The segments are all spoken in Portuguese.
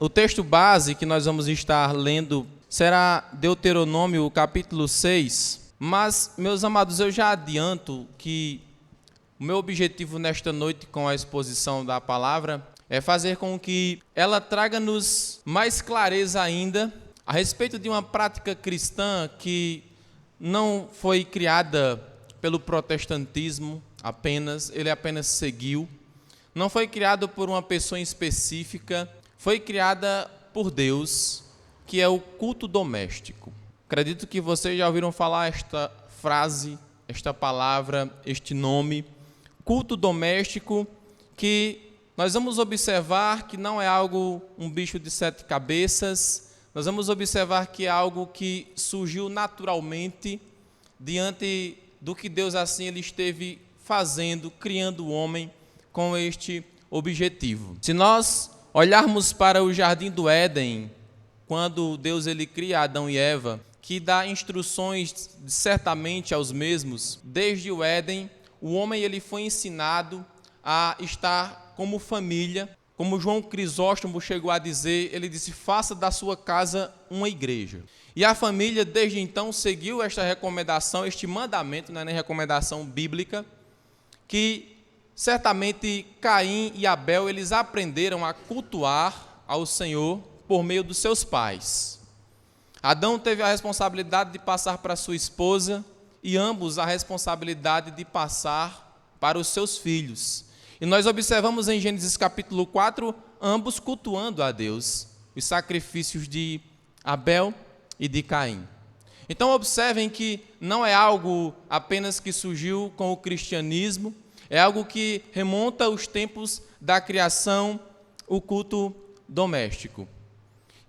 O texto base que nós vamos estar lendo será Deuteronômio, capítulo 6. Mas, meus amados, eu já adianto que o meu objetivo nesta noite com a exposição da palavra é fazer com que ela traga-nos mais clareza ainda a respeito de uma prática cristã que não foi criada pelo protestantismo apenas, ele apenas seguiu. Não foi criado por uma pessoa específica, foi criada por Deus, que é o culto doméstico. Acredito que vocês já ouviram falar esta frase, esta palavra, este nome, culto doméstico, que nós vamos observar que não é algo, um bicho de 7 cabeças, nós vamos observar que é algo que surgiu naturalmente diante do que Deus assim ele esteve fazendo, criando o homem com este objetivo. Se nós olharmos para o jardim do Éden, quando Deus ele cria Adão e Eva, que dá instruções certamente aos mesmos, desde o Éden, o homem ele foi ensinado a estar como família, como João Crisóstomo chegou a dizer, ele disse, faça da sua casa uma igreja. E a família, desde então, seguiu esta recomendação, este mandamento, não é nem recomendação bíblica, que certamente Caim e Abel, eles aprenderam a cultuar ao Senhor por meio dos seus pais. Adão teve a responsabilidade de passar para sua esposa e ambos a responsabilidade de passar para os seus filhos. E nós observamos em Gênesis capítulo 4, ambos cultuando a Deus, os sacrifícios de Abel e de Caim. Então observem que não é algo apenas que surgiu com o cristianismo, é algo que remonta aos tempos da criação, o culto doméstico,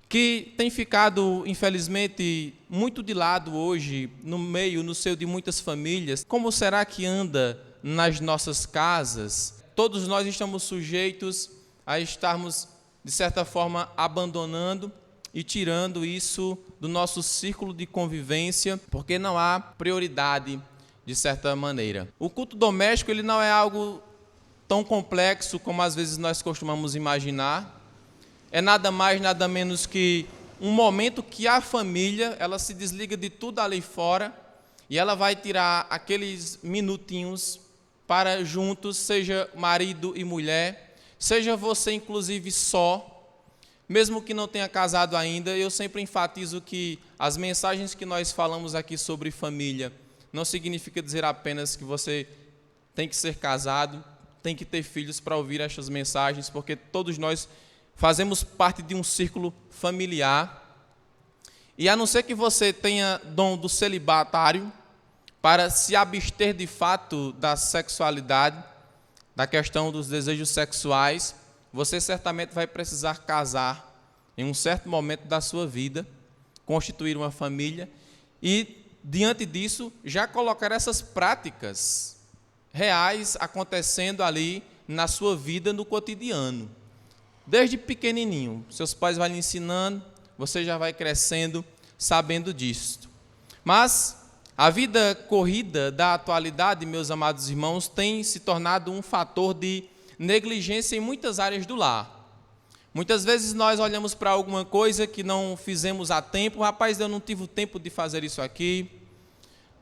que tem ficado, infelizmente, muito de lado hoje, no seio de muitas famílias. Como será que anda nas nossas casas? Todos nós estamos sujeitos a estarmos, de certa forma, abandonando e tirando isso do nosso círculo de convivência, porque não há prioridade, de certa maneira. O culto doméstico ele não é algo tão complexo como às vezes nós costumamos imaginar. É nada mais, nada menos que um momento que a família ela se desliga de tudo ali fora e ela vai tirar aqueles minutinhos para juntos, seja marido e mulher, seja você inclusive só, mesmo que não tenha casado ainda. Eu sempre enfatizo que as mensagens que nós falamos aqui sobre família não significa dizer apenas que você tem que ser casado, tem que ter filhos para ouvir estas mensagens, porque todos nós fazemos parte de um círculo familiar. E a não ser que você tenha dom do celibatário, para se abster de fato da sexualidade, da questão dos desejos sexuais, você certamente vai precisar casar em um certo momento da sua vida, constituir uma família e, diante disso, já colocar essas práticas reais acontecendo ali na sua vida, no cotidiano. Desde pequenininho, seus pais vão lhe ensinando, você já vai crescendo sabendo disso. Mas a vida corrida da atualidade, meus amados irmãos, tem se tornado um fator de negligência em muitas áreas do lar. Muitas vezes nós olhamos para alguma coisa que não fizemos a tempo, rapaz, eu não tive o tempo de fazer isso aqui.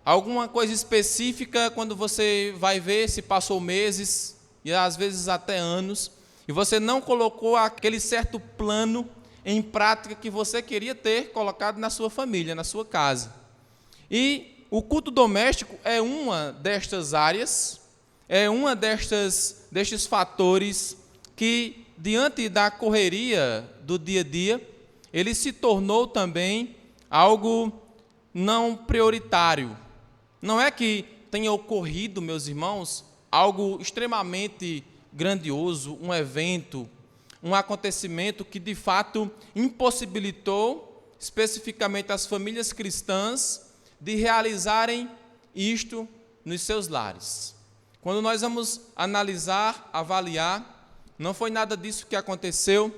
Alguma coisa específica, quando você vai ver, se passou meses e às vezes até anos, e você não colocou aquele certo plano em prática que você queria ter colocado na sua família, na sua casa. E o culto doméstico é uma destas áreas, é uma destes fatores que, diante da correria do dia a dia, ele se tornou também algo não prioritário. Não é que tenha ocorrido, meus irmãos, algo extremamente grandioso, um evento, um acontecimento que de fato impossibilitou especificamente as famílias cristãs de realizarem isto nos seus lares. Quando nós vamos analisar, avaliar, não foi nada disso que aconteceu,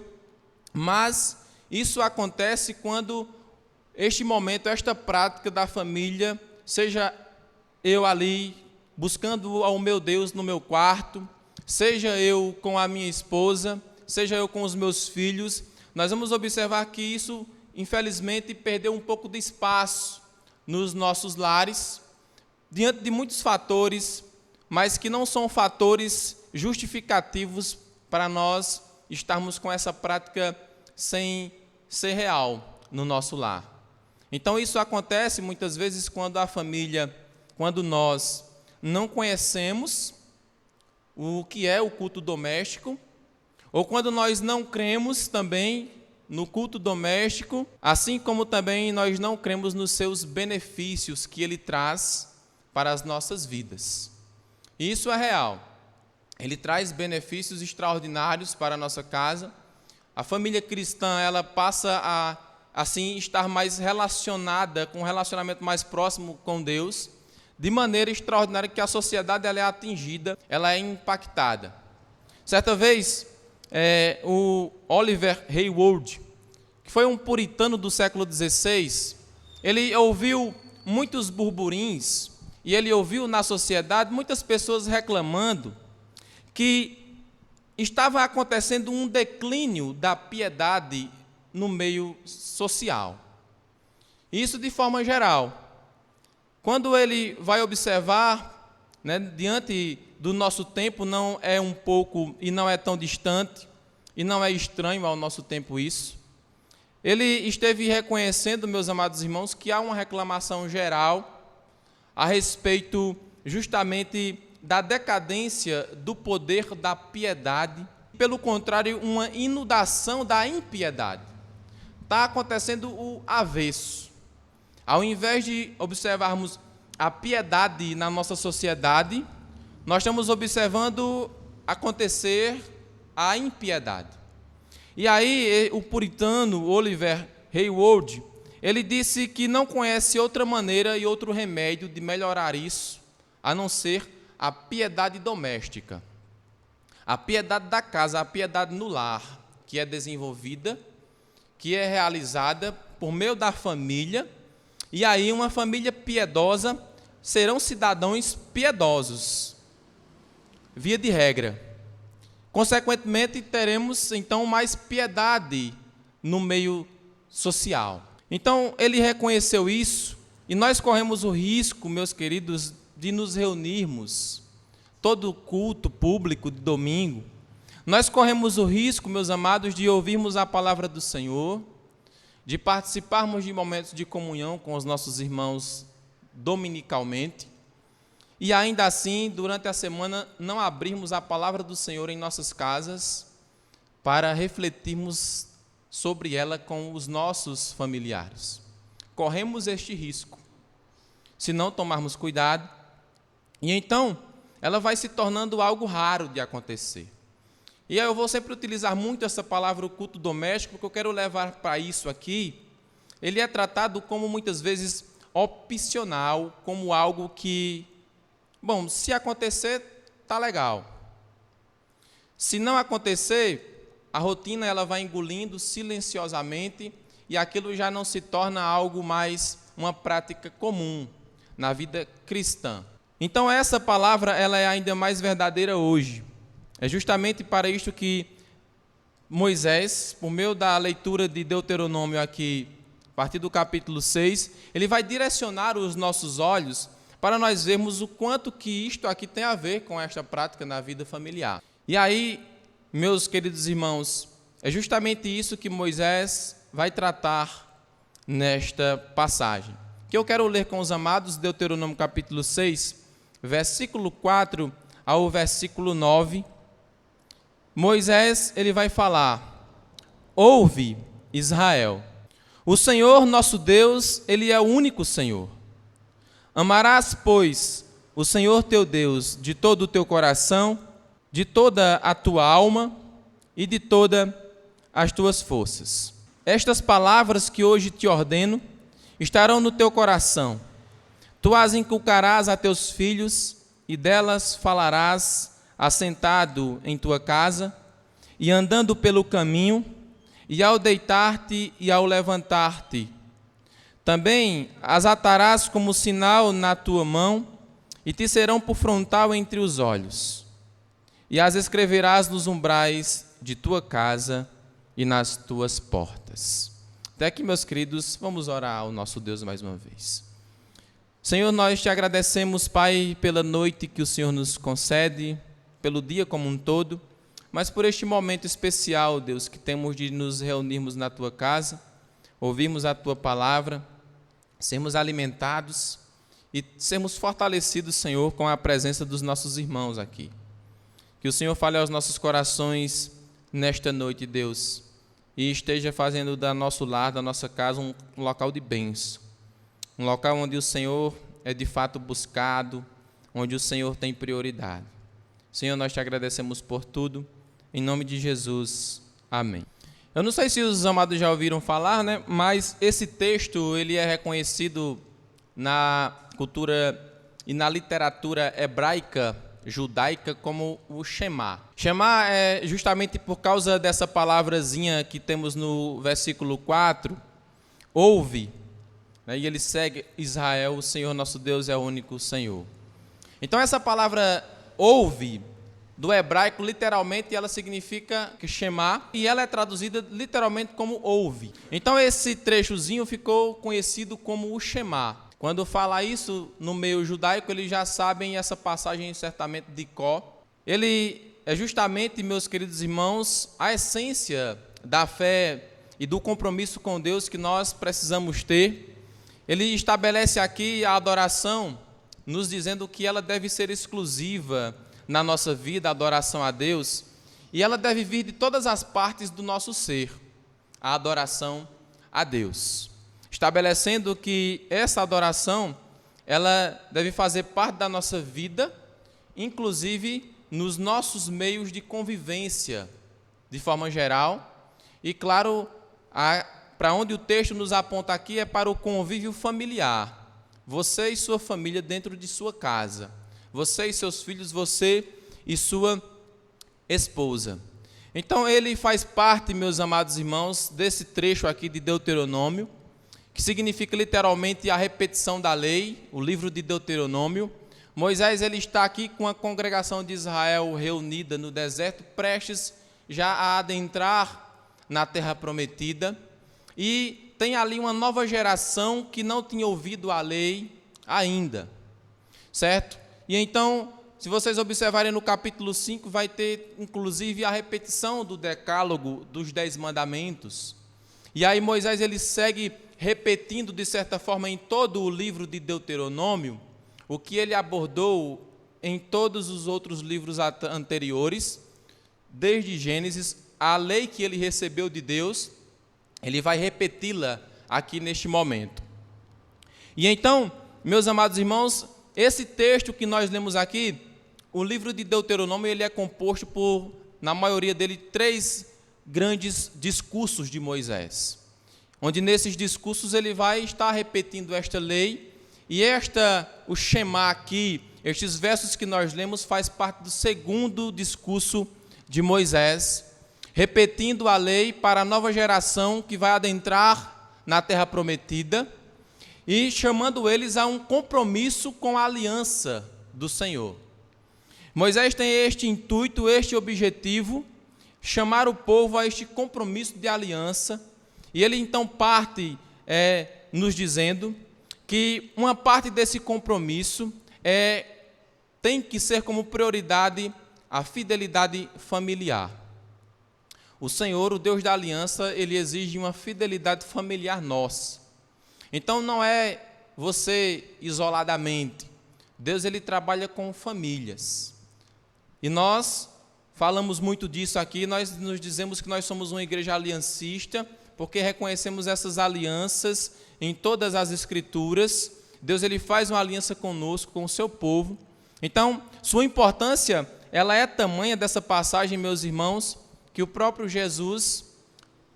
mas isso acontece quando este momento, esta prática da família, seja eu ali buscando ao meu Deus no meu quarto, seja eu com a minha esposa, seja eu com os meus filhos, nós vamos observar que isso, infelizmente, perdeu um pouco de espaço nos nossos lares, diante de muitos fatores, mas que não são fatores justificativos para nós estarmos com essa prática sem ser real no nosso lar. Então isso acontece muitas vezes quando a família, quando nós não conhecemos o que é o culto doméstico, ou quando nós não cremos também no culto doméstico, assim como também nós não cremos nos seus benefícios que ele traz para as nossas vidas. E isso é real. Ele traz benefícios extraordinários para a nossa casa. A família cristã, ela passa a, assim, estar mais relacionada, com um relacionamento mais próximo com Deus, de maneira extraordinária que a sociedade ela é atingida, ela é impactada. Certa vez, o Oliver Hayward, que foi um puritano do século XVI, ele ouviu muitos burburins, e ele ouviu na sociedade muitas pessoas reclamando que estava acontecendo um declínio da piedade no meio social. Isso de forma geral. Quando ele vai observar, né, diante do nosso tempo, não é um pouco e não é tão distante, e não é estranho ao nosso tempo isso, ele esteve reconhecendo, meus amados irmãos, que há uma reclamação geral a respeito justamente da decadência do poder da piedade, pelo contrário, uma inundação da impiedade. Está acontecendo o avesso. Ao invés de observarmos a piedade na nossa sociedade, nós estamos observando acontecer a impiedade. E aí o puritano Oliver Hayward, ele disse que não conhece outra maneira e outro remédio de melhorar isso, a não ser a piedade doméstica. A piedade da casa, a piedade no lar, que é desenvolvida, que é realizada por meio da família, e aí uma família piedosa serão cidadãos piedosos, via de regra. Consequentemente, teremos então mais piedade no meio social. Então, ele reconheceu isso, e nós corremos o risco, meus queridos, de nos reunirmos, todo culto público de domingo, nós corremos o risco, meus amados, de ouvirmos a palavra do Senhor, de participarmos de momentos de comunhão com os nossos irmãos dominicalmente, e ainda assim, durante a semana, não abrirmos a palavra do Senhor em nossas casas para refletirmos sobre ela com os nossos familiares. Corremos este risco, se não tomarmos cuidado, e então ela vai se tornando algo raro de acontecer. E eu vou sempre utilizar muito essa palavra, o culto doméstico, porque eu quero levar para isso aqui. Ele é tratado como muitas vezes opcional, como algo que, bom, se acontecer, tá legal. Se não acontecer, a rotina ela vai engolindo silenciosamente e aquilo já não se torna algo mais uma prática comum na vida cristã. Então essa palavra ela é ainda mais verdadeira hoje. É justamente para isto que Moisés, por meio da leitura de Deuteronômio aqui, a partir do capítulo 6, ele vai direcionar os nossos olhos para nós vermos o quanto que isto aqui tem a ver com esta prática na vida familiar. E aí, meus queridos irmãos, é justamente isso que Moisés vai tratar nesta passagem, que eu quero ler com os amados, Deuteronômio capítulo 6, versículo 4 ao versículo 9. Moisés, ele vai falar: ouve, Israel, o Senhor nosso Deus, ele é o único Senhor. Amarás, pois, o Senhor teu Deus de todo o teu coração, de toda a tua alma e de todas as tuas forças. Estas palavras que hoje te ordeno estarão no teu coração. Tu as inculcarás a teus filhos e delas falarás assentado em tua casa, e andando pelo caminho, e ao deitar-te e ao levantar-te. Também as atarás como sinal na tua mão, e te serão por frontal entre os olhos. E as escreverás nos umbrais de tua casa e nas tuas portas. Até aqui, meus queridos, vamos orar ao nosso Deus mais uma vez. Senhor, nós te agradecemos, Pai, pela noite que o Senhor nos concede, pelo dia como um todo, mas por este momento especial, Deus, que temos de nos reunirmos na tua casa, ouvirmos a tua palavra, sermos alimentados e sermos fortalecidos, Senhor, com a presença dos nossos irmãos aqui. Que o Senhor fale aos nossos corações nesta noite, Deus, e esteja fazendo da nosso lar, da nossa casa, um local de bênção, um local onde o Senhor é de fato buscado, onde o Senhor tem prioridade. Senhor, nós te agradecemos por tudo, em nome de Jesus, amém. Eu não sei se os amados já ouviram falar, né? Mas esse texto ele é reconhecido na cultura e na literatura hebraica, judaica, como o Shema. Shema é justamente por causa dessa palavrazinha que temos no versículo 4, ouve, né? E ele segue: Israel, o Senhor nosso Deus é o único Senhor. Então essa palavra ouve, do hebraico, literalmente, ela significa Shema, e ela é traduzida literalmente como ouve. Então esse trechozinho ficou conhecido como o Shema. Quando fala isso no meio judaico, eles já sabem essa passagem certamente de cor. Ele é justamente, meus queridos irmãos, a essência da fé e do compromisso com Deus que nós precisamos ter. Ele estabelece aqui a adoração, nos dizendo que ela deve ser exclusiva na nossa vida, a adoração a Deus, e ela deve vir de todas as partes do nosso ser, a adoração a Deus, estabelecendo que essa adoração, ela deve fazer parte da nossa vida, inclusive nos nossos meios de convivência, de forma geral, e claro, para onde o texto nos aponta aqui é para o convívio familiar, você e sua família dentro de sua casa, você e seus filhos, você e sua esposa. Então ele faz parte, meus amados irmãos, desse trecho aqui de Deuteronômio, que significa literalmente a repetição da lei, o livro de Deuteronômio. Moisés ele está aqui com a congregação de Israel reunida no deserto, prestes já a adentrar na terra prometida, e tem ali uma nova geração que não tinha ouvido a lei ainda, certo? E então, se vocês observarem no capítulo 5, vai ter inclusive a repetição do decálogo dos 10 mandamentos. E aí Moisés ele segue repetindo de certa forma em todo o livro de Deuteronômio, o que ele abordou em todos os outros livros anteriores, desde Gênesis, a lei que ele recebeu de Deus, ele vai repeti-la aqui neste momento. E então, meus amados irmãos, esse texto que nós lemos aqui, o livro de Deuteronômio, ele é composto por, na maioria dele, 3 grandes discursos de Moisés, onde nesses discursos ele vai estar repetindo esta lei, e o Shema aqui, estes versos que nós lemos, faz parte do segundo discurso de Moisés, repetindo a lei para a nova geração que vai adentrar na terra prometida, e chamando eles a um compromisso com a aliança do Senhor. Moisés tem este intuito, este objetivo, chamar o povo a este compromisso de aliança, e ele então parte nos dizendo que uma parte desse compromisso tem que ser como prioridade a fidelidade familiar. O Senhor, o Deus da aliança, ele exige uma fidelidade familiar nossa. Então não é você isoladamente. Deus ele trabalha com famílias. E nós falamos muito disso aqui, nós nos dizemos que nós somos uma igreja aliancista, porque reconhecemos essas alianças em todas as escrituras. Deus ele faz uma aliança conosco, com o seu povo. Então, sua importância, ela é tamanha dessa passagem, meus irmãos, que o próprio Jesus,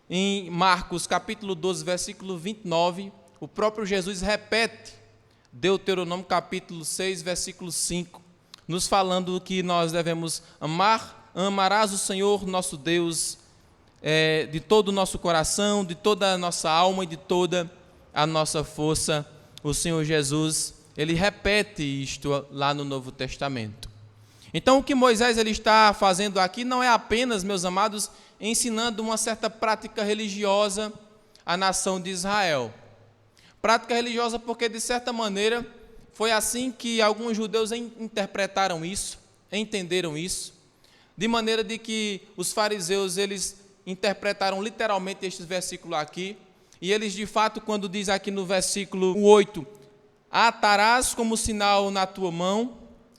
em Marcos capítulo 12, versículo 29, o próprio Jesus repete Deuteronômio capítulo 6, versículo 5, nos falando que nós devemos amarás o Senhor nosso Deus de todo o nosso coração, de toda a nossa alma e de toda a nossa força. O Senhor Jesus, ele repete isto lá no Novo Testamento. Então o que Moisés ele está fazendo aqui não é apenas, meus amados, ensinando uma certa prática religiosa à nação de Israel. Prática religiosa porque, de certa maneira, foi assim que alguns judeus interpretaram isso, entenderam isso, de maneira de que os fariseus, eles interpretaram literalmente este versículo aqui, e eles, de fato, quando diz aqui no versículo 8, atarás como sinal na tua mão,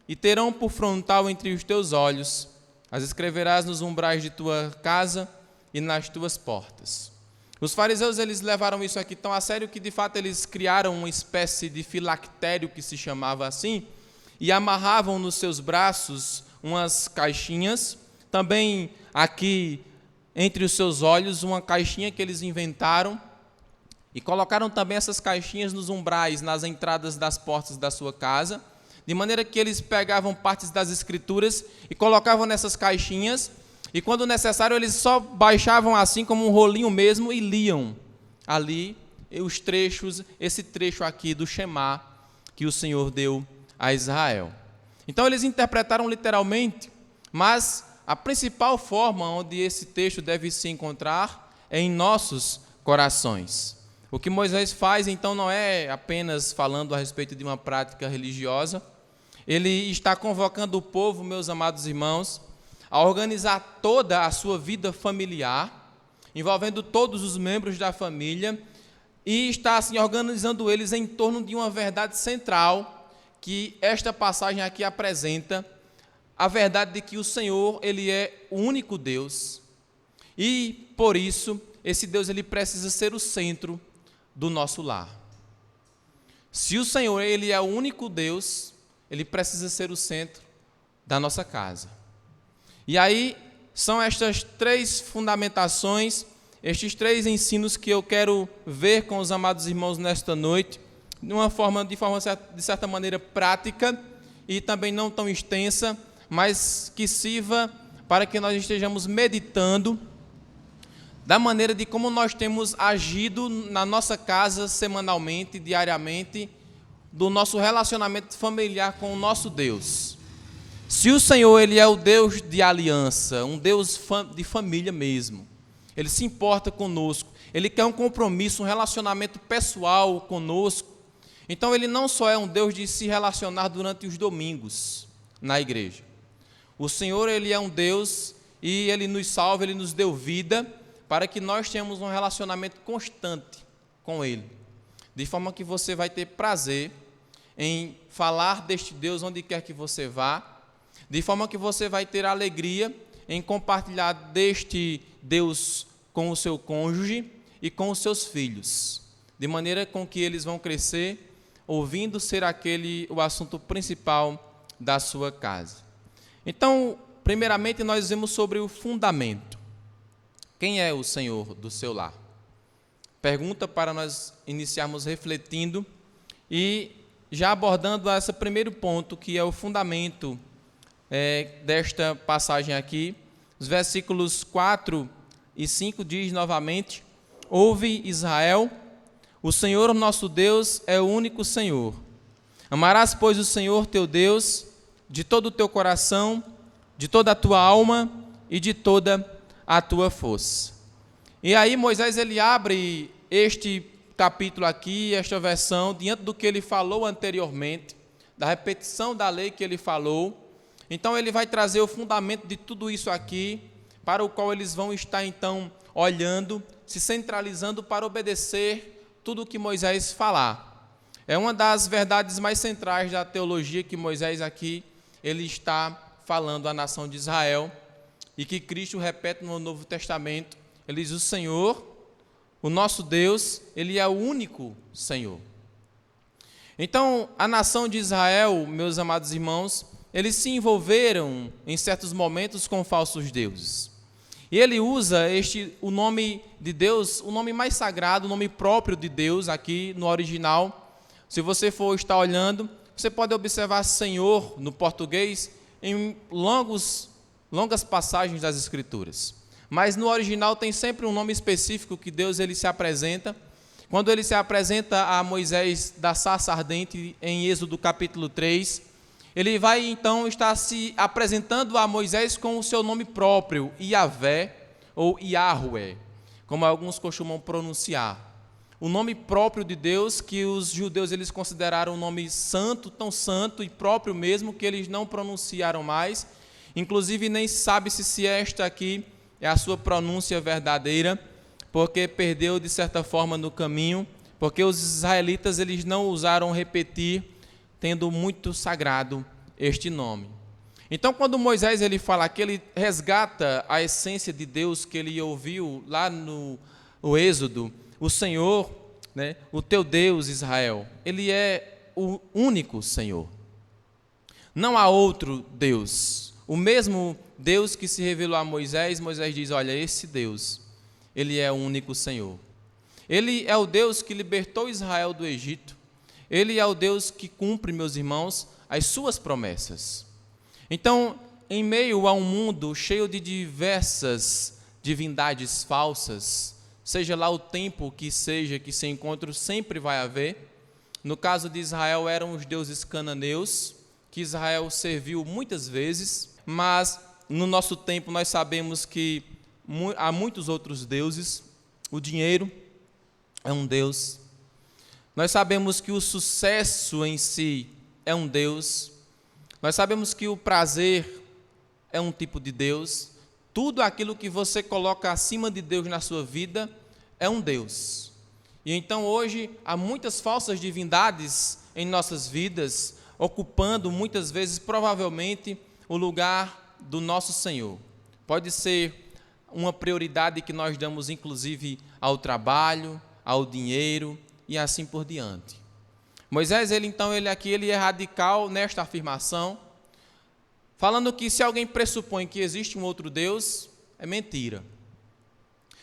e terão por frontal entre os teus olhos, as escreverás nos umbrais de tua casa e nas tuas portas. Os fariseus, eles levaram isso aqui tão a sério que, de fato, eles criaram uma espécie de filactério, que se chamava assim, e amarravam nos seus braços umas caixinhas, também aqui entre os seus olhos, uma caixinha que eles inventaram, e colocaram também essas caixinhas nos umbrais, nas entradas das portas da sua casa, de maneira que eles pegavam partes das Escrituras e colocavam nessas caixinhas, e quando necessário eles só baixavam assim como um rolinho mesmo e liam ali os trechos, esse trecho aqui do Shema que o Senhor deu a Israel. Então eles interpretaram literalmente, mas a principal forma onde esse texto deve se encontrar é em nossos corações. O que Moisés faz então não é apenas falando a respeito de uma prática religiosa, ele está convocando o povo, meus amados irmãos, a organizar toda a sua vida familiar, envolvendo todos os membros da família, e está assim organizando eles em torno de uma verdade central, que esta passagem aqui apresenta, a verdade de que o Senhor, ele é o único Deus, e por isso, esse Deus, ele precisa ser o centro do nosso lar. Se o Senhor, ele é o único Deus, ele precisa ser o centro da nossa casa. E aí, são estas três fundamentações, estes três ensinos que eu quero ver com os amados irmãos nesta noite, de certa maneira prática e também não tão extensa, mas que sirva para que nós estejamos meditando da maneira de como nós temos agido na nossa casa semanalmente, diariamente, do nosso relacionamento familiar com o nosso Deus. Se o Senhor, ele é o Deus de aliança, um Deus de família mesmo, ele se importa conosco, ele quer um compromisso, um relacionamento pessoal conosco, então ele não só é um Deus de se relacionar durante os domingos na igreja. O Senhor, ele é um Deus e ele nos salva, ele nos deu vida para que nós tenhamos um relacionamento constante com ele, de forma que você vai ter prazer em falar deste Deus onde quer que você vá, de forma que você vai ter alegria em compartilhar deste Deus com o seu cônjuge e com os seus filhos, de maneira com que eles vão crescer ouvindo ser aquele o assunto principal da sua casa. Então, primeiramente, nós vemos sobre o fundamento. Quem é o Senhor do seu lar? Pergunta para nós iniciarmos refletindo e já abordando esse primeiro ponto, que é o fundamento desta passagem aqui. Os versículos 4 e 5 diz novamente: ouve, Israel, o Senhor nosso Deus é o único Senhor. Amarás, pois, o Senhor teu Deus de todo o teu coração, de toda a tua alma e de toda a tua força. E aí Moisés, ele abre este capítulo aqui, esta versão, diante do que ele falou anteriormente, da repetição da lei que ele falou. Então ele vai trazer o fundamento de tudo isso aqui, para o qual eles vão estar então olhando, se centralizando para obedecer tudo o que Moisés falar. É uma das verdades mais centrais da teologia que Moisés aqui, ele está falando à nação de Israel, e que Cristo repete no Novo Testamento. Ele diz: o Senhor, o nosso Deus, ele é o único Senhor. Então, a nação de Israel, meus amados irmãos, eles se envolveram em certos momentos com falsos deuses. E ele usa o nome de Deus, o nome mais sagrado, o nome próprio de Deus, aqui no original. Se você for estar olhando, você pode observar Senhor no português em longas passagens das Escrituras. Mas no original tem sempre um nome específico que Deus, ele se apresenta. Quando ele se apresenta a Moisés da sarça ardente em Êxodo capítulo 3, ele vai então estar se apresentando a Moisés com o seu nome próprio, Iavé, ou Yahweh, como alguns costumam pronunciar. O nome próprio de Deus, que os judeus eles consideraram um nome santo, tão santo e próprio mesmo, que eles não pronunciaram mais. Inclusive, nem sabe-se se esta aqui é a sua pronúncia verdadeira, porque perdeu de certa forma no caminho, porque os israelitas eles não ousaram repetir, tendo muito sagrado este nome. Então, quando Moisés ele fala que ele resgata a essência de Deus que ele ouviu lá no Êxodo, o Senhor, né, o teu Deus, Israel, ele é o único Senhor. Não há outro Deus. O mesmo Deus que se revelou a Moisés, Moisés diz, olha, esse Deus, ele é o único Senhor. Ele é o Deus que libertou Israel do Egito. Ele é o Deus que cumpre, meus irmãos, as suas promessas. Então, em meio a um mundo cheio de diversas divindades falsas, seja lá o tempo que seja que se encontre, sempre vai haver. No caso de Israel, eram os deuses cananeus, que Israel serviu muitas vezes, mas no nosso tempo nós sabemos que há muitos outros deuses. O dinheiro é um deus. Nós sabemos que o sucesso em si é um deus. Nós sabemos que o prazer é um tipo de deus. Tudo aquilo que você coloca acima de Deus na sua vida é um deus. E então hoje há muitas falsas divindades em nossas vidas, ocupando muitas vezes, provavelmente, o lugar do nosso Senhor. Pode ser uma prioridade que nós damos, inclusive, ao trabalho, ao dinheiro e assim por diante. Moisés, ele é radical nesta afirmação, falando que se alguém pressupõe que existe um outro Deus, é mentira.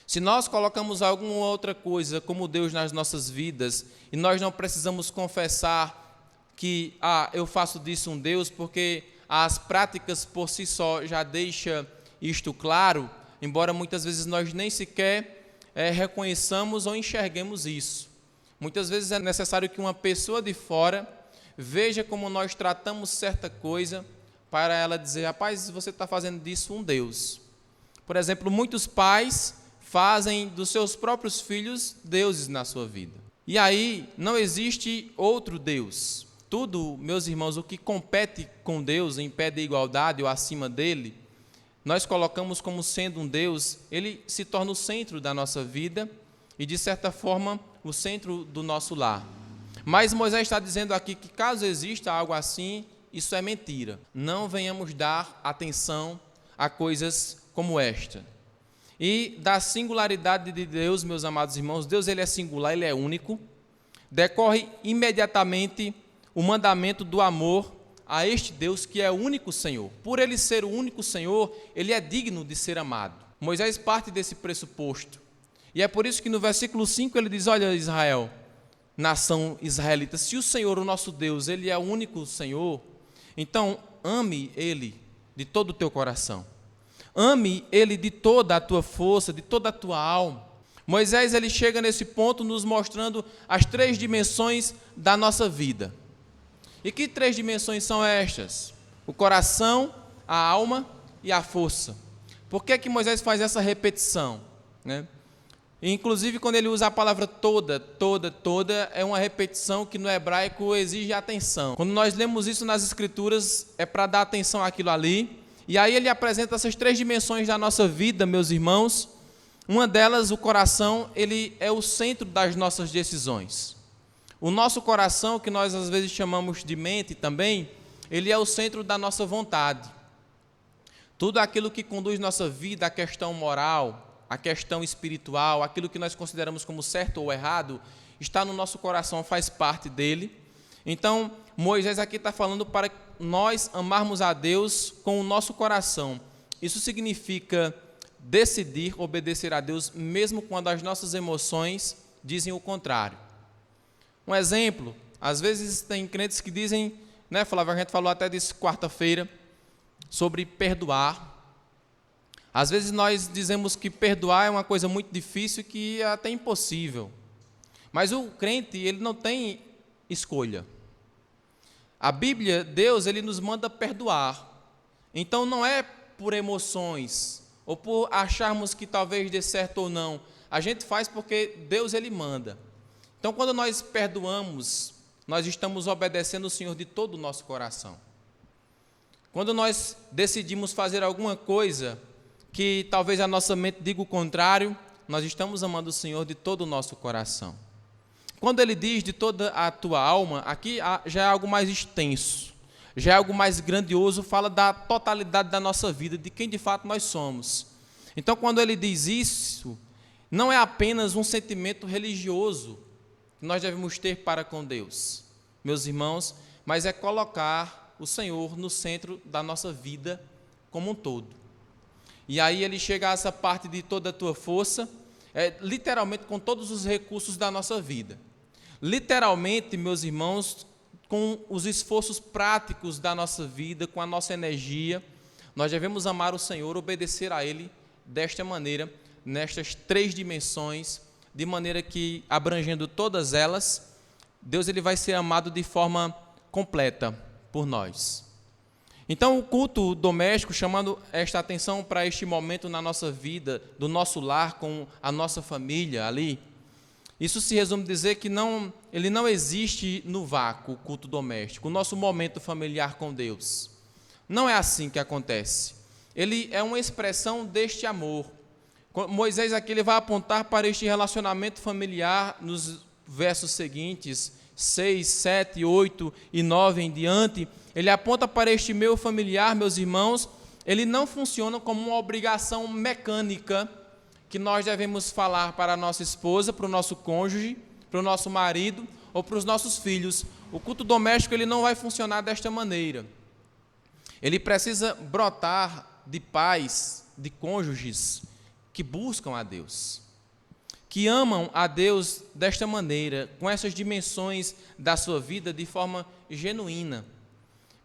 Se nós colocamos alguma outra coisa como Deus nas nossas vidas, e nós não precisamos confessar que, eu faço disso um Deus, porque as práticas por si só já deixam isto claro, embora muitas vezes nós nem sequer reconheçamos ou enxerguemos isso. Muitas vezes é necessário que uma pessoa de fora veja como nós tratamos certa coisa, para ela dizer, rapaz, você está fazendo disso um Deus. Por exemplo, muitos pais fazem dos seus próprios filhos deuses na sua vida. E aí não existe outro Deus. Tudo, meus irmãos, o que compete com Deus em pé de igualdade ou acima dele, nós colocamos como sendo um Deus, ele se torna o centro da nossa vida e, de certa forma, o centro do nosso lar. Mas Moisés está dizendo aqui que caso exista algo assim, isso é mentira. Não venhamos dar atenção a coisas como esta. E da singularidade de Deus, meus amados irmãos, Deus ele é singular, ele é único, decorre imediatamente o mandamento do amor a este Deus que é o único Senhor. Por ele ser o único Senhor, ele é digno de ser amado. Moisés parte desse pressuposto. E é por isso que no versículo 5 ele diz, olha Israel, nação israelita, se o Senhor, o nosso Deus, ele é o único Senhor, então ame ele de todo o teu coração. Ame ele de toda a tua força, de toda a tua alma. Moisés ele chega nesse ponto nos mostrando as 3 dimensões da nossa vida. E que 3 dimensões são estas? O coração, a alma e a força. Por que que Moisés faz essa repetição, né? Inclusive, quando ele usa a palavra toda, é uma repetição que no hebraico exige atenção. Quando nós lemos isso nas Escrituras, é para dar atenção àquilo ali. E aí ele apresenta essas 3 dimensões da nossa vida, meus irmãos. Uma delas, o coração, ele é o centro das nossas decisões. O nosso coração, que nós às vezes chamamos de mente também, ele é o centro da nossa vontade. Tudo aquilo que conduz nossa vida, a questão moral, a questão espiritual, aquilo que nós consideramos como certo ou errado, está no nosso coração, faz parte dele. Então, Moisés aqui está falando para nós amarmos a Deus com o nosso coração. Isso significa decidir obedecer a Deus, mesmo quando as nossas emoções dizem o contrário. Um exemplo, às vezes tem crentes que dizem, né, Flávio, a gente falou até disso quarta-feira, sobre perdoar. Às vezes nós dizemos que perdoar é uma coisa muito difícil, que é até impossível. Mas o crente, ele não tem escolha. A Bíblia, Deus, ele nos manda perdoar. Então não é por emoções ou por acharmos que talvez dê certo ou não. A gente faz porque Deus ele manda. Então, quando nós perdoamos, nós estamos obedecendo o Senhor de todo o nosso coração. Quando nós decidimos fazer alguma coisa que talvez a nossa mente diga o contrário, nós estamos amando o Senhor de todo o nosso coração. Quando ele diz de toda a tua alma, aqui já é algo mais extenso, já é algo mais grandioso, fala da totalidade da nossa vida, de quem de fato nós somos. Então, quando ele diz isso, não é apenas um sentimento religioso que nós devemos ter para com Deus, meus irmãos, mas é colocar o Senhor no centro da nossa vida como um todo. E aí ele chega a essa parte de toda a tua força, literalmente com todos os recursos da nossa vida. Literalmente, meus irmãos, com os esforços práticos da nossa vida, com a nossa energia, nós devemos amar o Senhor, obedecer a Ele desta maneira, nestas 3 dimensões, de maneira que, abrangendo todas elas, Deus ele vai ser amado de forma completa por nós. Então, o culto doméstico, chamando esta atenção para este momento na nossa vida, do nosso lar, com a nossa família ali, isso se resume a dizer que ele não existe no vácuo, o culto doméstico, o nosso momento familiar com Deus. Não é assim que acontece. Ele é uma expressão deste amor. Moisés aqui ele vai apontar para este relacionamento familiar nos versos seguintes, 6, 7, 8 e 9 em diante. Ele aponta para este meio familiar, meus irmãos, ele não funciona como uma obrigação mecânica que nós devemos falar para a nossa esposa, para o nosso cônjuge, para o nosso marido ou para os nossos filhos. O culto doméstico ele não vai funcionar desta maneira. Ele precisa brotar de pais, de cônjuges que buscam a Deus, que amam a Deus desta maneira, com essas dimensões da sua vida de forma genuína.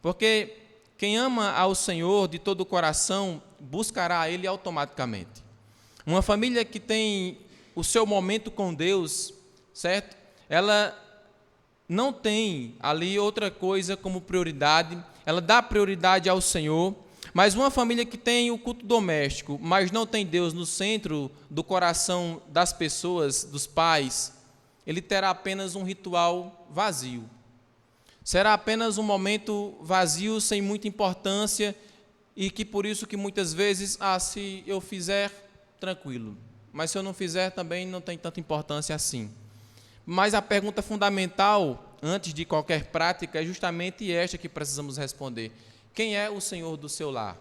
Porque quem ama ao Senhor de todo o coração, buscará a Ele automaticamente. Uma família que tem o seu momento com Deus, certo? Ela não tem ali outra coisa como prioridade, ela dá prioridade ao Senhor, mas uma família que tem o culto doméstico, mas não tem Deus no centro do coração das pessoas, dos pais, ele terá apenas um ritual vazio. Será apenas um momento vazio, sem muita importância, e que por isso que muitas vezes, se eu fizer, tranquilo. Mas se eu não fizer, também não tem tanta importância assim. Mas a pergunta fundamental, antes de qualquer prática, é justamente esta que precisamos responder. Quem é o Senhor do seu lar?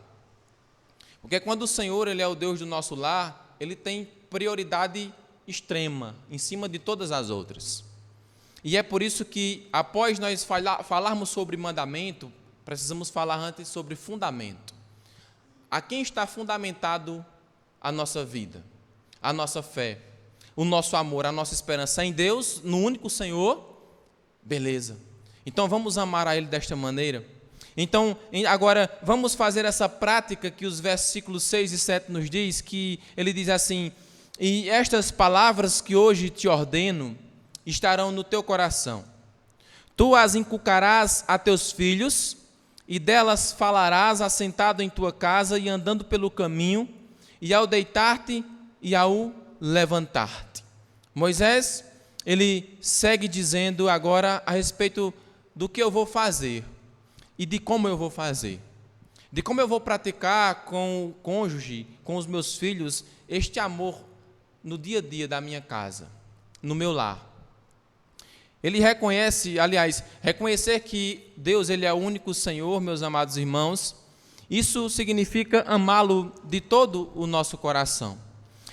Porque quando o Senhor ele é o Deus do nosso lar, Ele tem prioridade extrema, em cima de todas as outras. E é por isso que, após nós falarmos sobre mandamento, precisamos falar antes sobre fundamento. A quem está fundamentado a nossa vida, a nossa fé, o nosso amor, a nossa esperança em Deus, no único Senhor? Beleza. Então vamos amar a Ele desta maneira. Então, agora, vamos fazer essa prática que os versículos 6 e 7 nos diz, que ele diz assim: e estas palavras que hoje te ordeno estarão no teu coração. Tu as inculcarás a teus filhos, e delas falarás assentado em tua casa e andando pelo caminho, e ao deitar-te e ao levantar-te. Moisés, ele segue dizendo agora a respeito do que eu vou fazer e de como eu vou fazer. De como eu vou praticar com o cônjuge, com os meus filhos, este amor no dia a dia da minha casa, no meu lar. Ele reconhece, aliás, reconhecer que Deus ele é o único Senhor, meus amados irmãos, isso significa amá-lo de todo o nosso coração.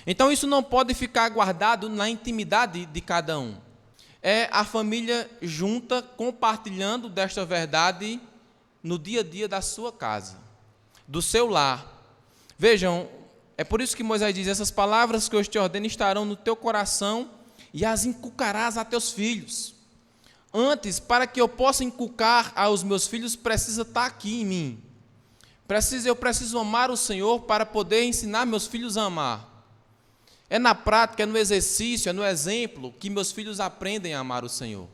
Então isso não pode ficar guardado na intimidade de cada um. É a família junta, compartilhando desta verdade no dia a dia da sua casa, do seu lar. Vejam, é por isso que Moisés diz: essas palavras que eu te ordeno estarão no teu coração e as inculcarás a teus filhos. Antes, para que eu possa inculcar aos meus filhos, precisa estar aqui em mim. Eu preciso amar o Senhor para poder ensinar meus filhos a amar. É na prática, é no exercício, é no exemplo que meus filhos aprendem a amar o Senhor.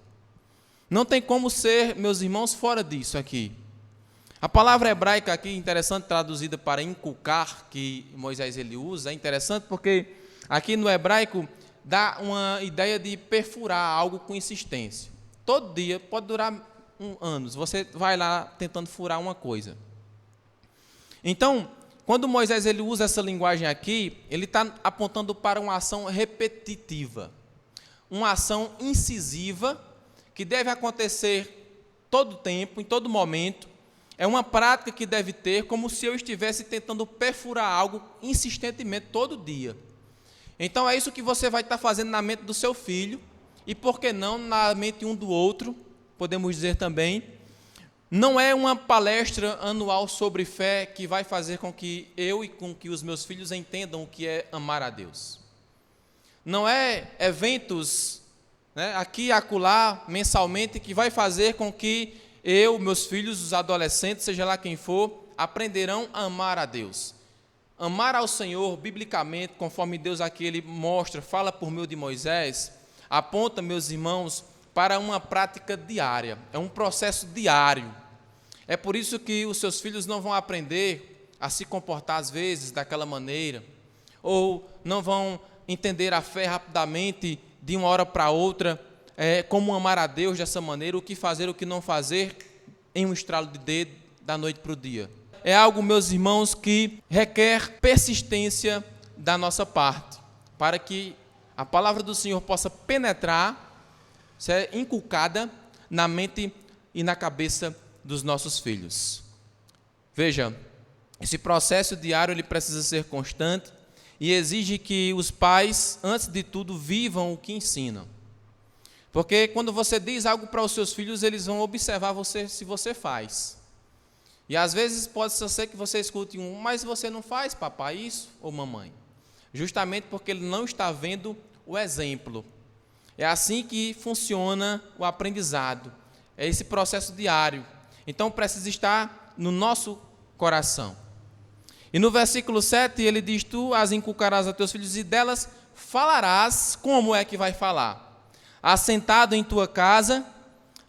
Não tem como ser, meus irmãos, fora disso aqui. A palavra hebraica aqui, interessante, traduzida para inculcar, que Moisés ele usa, é interessante porque aqui no hebraico dá uma ideia de perfurar algo com insistência. Todo dia, pode durar anos, você vai lá tentando furar uma coisa. Então, quando Moisés ele usa essa linguagem aqui, ele está apontando para uma ação repetitiva, uma ação incisiva, que deve acontecer todo tempo, em todo momento. É uma prática que deve ter como se eu estivesse tentando perfurar algo insistentemente todo dia. Então é isso que você vai estar fazendo na mente do seu filho, e por que não na mente um do outro, podemos dizer também. Não é uma palestra anual sobre fé que vai fazer com que eu e com que os meus filhos entendam o que é amar a Deus. Não é eventos, aqui e acolá, mensalmente, que vai fazer com que eu, meus filhos, os adolescentes, seja lá quem for, aprenderão a amar a Deus. Amar ao Senhor, biblicamente, conforme Deus aqui ele mostra, fala por meio de Moisés, aponta, meus irmãos, para uma prática diária, é um processo diário. É por isso que os seus filhos não vão aprender a se comportar, às vezes, daquela maneira, ou não vão entender a fé rapidamente, de uma hora para outra, como amar a Deus dessa maneira, o que fazer, o que não fazer, em um estralo de dedo, da noite para o dia. É algo, meus irmãos, que requer persistência da nossa parte, para que a palavra do Senhor possa penetrar, ser inculcada na mente e na cabeça dos nossos filhos. Veja, esse processo diário ele precisa ser constante e exige que os pais, antes de tudo, vivam o que ensinam. Porque quando você diz algo para os seus filhos, eles vão observar você se você faz. E às vezes pode ser que você escute mas você não faz, papai, isso ou mamãe? Justamente porque ele não está vendo o exemplo. É assim que funciona o aprendizado. É esse processo diário. Então precisa estar no nosso coração. E no versículo 7 ele diz: tu as inculcarás a teus filhos e delas falarás. Como é que vai falar? Assentado em tua casa,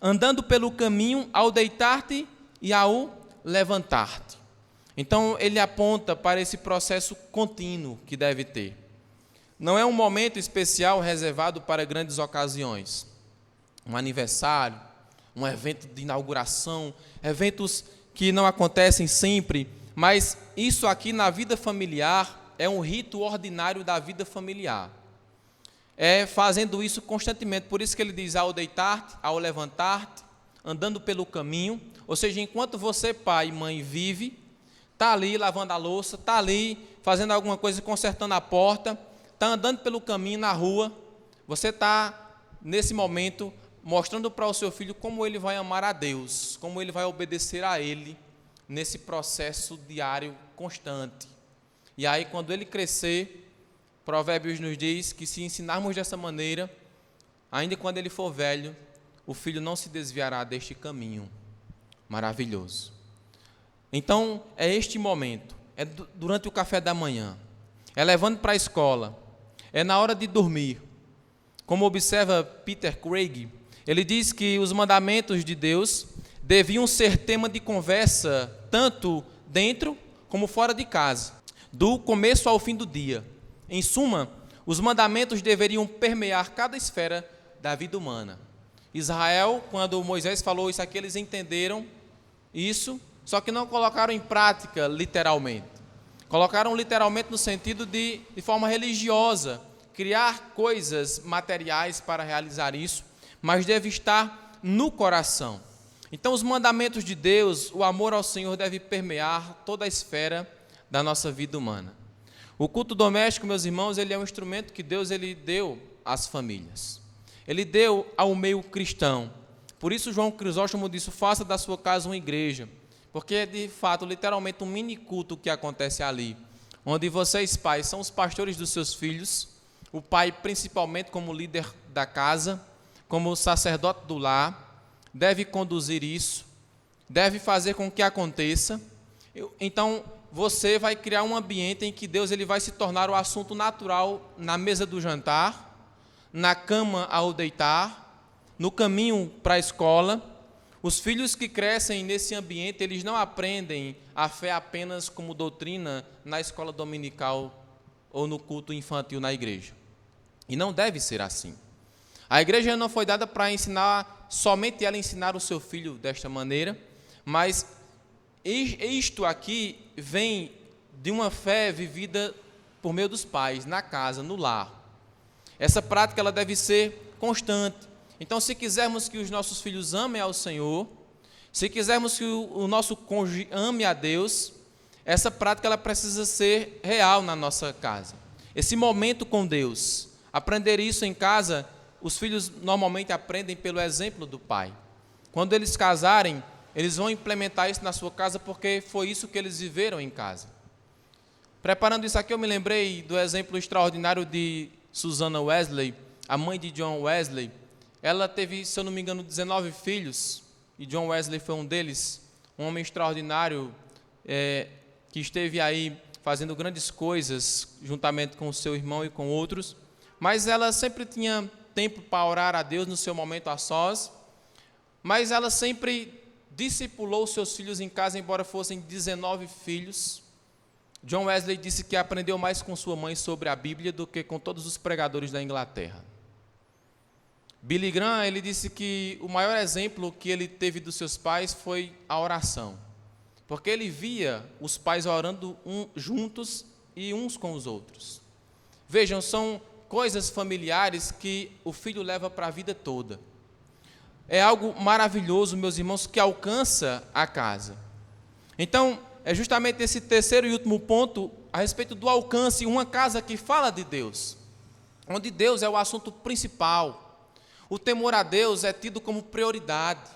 andando pelo caminho, ao deitar-te e ao levantar-te. Então ele aponta para esse processo contínuo que deve ter. Não é um momento especial reservado para grandes ocasiões. Um aniversário, um evento de inauguração, eventos que não acontecem sempre, mas isso aqui na vida familiar é um rito ordinário da vida familiar. É fazendo isso constantemente, por isso que ele diz ao deitar-te, ao levantar-te, andando pelo caminho, ou seja, enquanto você, pai e mãe, vive, está ali lavando a louça, está ali fazendo alguma coisa, consertando a porta, está andando pelo caminho na rua, você está, nesse momento, mostrando para o seu filho como ele vai amar a Deus, como ele vai obedecer a Ele, nesse processo diário constante. E aí, quando ele crescer, Provérbios nos diz que se ensinarmos dessa maneira, ainda quando ele for velho, o filho não se desviará deste caminho maravilhoso. Então, é este momento, é durante o café da manhã, é levando para a escola, é na hora de dormir. Como observa Peter Craig, ele diz que os mandamentos de Deus deviam ser tema de conversa tanto dentro como fora de casa, do começo ao fim do dia. Em suma, os mandamentos deveriam permear cada esfera da vida humana. Israel, quando Moisés falou isso aqui, eles entenderam isso, só que não colocaram em prática literalmente. Colocaram literalmente no sentido de forma religiosa, criar coisas materiais para realizar isso, mas deve estar no coração. Então, os mandamentos de Deus, o amor ao Senhor deve permear toda a esfera da nossa vida humana. O culto doméstico, meus irmãos, ele é um instrumento que Deus ele deu às famílias. Ele deu ao meio cristão. Por isso, João Crisóstomo disse: faça da sua casa uma igreja. Porque é, de fato, literalmente um mini culto que acontece ali, onde vocês, pais, são os pastores dos seus filhos, o pai, principalmente, como líder da casa, como sacerdote do lar, deve conduzir isso, deve fazer com que aconteça. Então, você vai criar um ambiente em que Deus ele vai se tornar o assunto natural na mesa do jantar, na cama ao deitar, no caminho para a escola. Os filhos que crescem nesse ambiente, eles não aprendem a fé apenas como doutrina na escola dominical ou no culto infantil na igreja. E não deve ser assim. A igreja não foi dada para ensinar, somente ela ensinar o seu filho desta maneira, mas isto aqui vem de uma fé vivida por meio dos pais, na casa, no lar. Essa prática ela deve ser constante. Então, se quisermos que os nossos filhos amem ao Senhor, se quisermos que o nosso cônjuge ame a Deus, essa prática ela precisa ser real na nossa casa. Esse momento com Deus, aprender isso em casa, os filhos normalmente aprendem pelo exemplo do pai. Quando eles casarem, eles vão implementar isso na sua casa porque foi isso que eles viveram em casa. Preparando isso aqui, eu me lembrei do exemplo extraordinário de Susanna Wesley, a mãe de John Wesley. Ela teve, se eu não me engano, 19 filhos, e John Wesley foi um deles, um homem extraordinário, que esteve aí fazendo grandes coisas, juntamente com o seu irmão e com outros, mas ela sempre tinha tempo para orar a Deus no seu momento a sós, mas ela sempre discipulou seus filhos em casa, embora fossem 19 filhos. John Wesley disse que aprendeu mais com sua mãe sobre a Bíblia do que com todos os pregadores da Inglaterra. Billy Graham, ele disse que o maior exemplo que ele teve dos seus pais foi a oração, porque ele via os pais orando juntos e uns com os outros. Vejam, são coisas familiares que o filho leva para a vida toda. É algo maravilhoso, meus irmãos, que alcança a casa. Então, é justamente esse terceiro e último ponto a respeito do alcance, uma casa que fala de Deus, onde Deus é o assunto principal. O temor a Deus é tido como prioridade.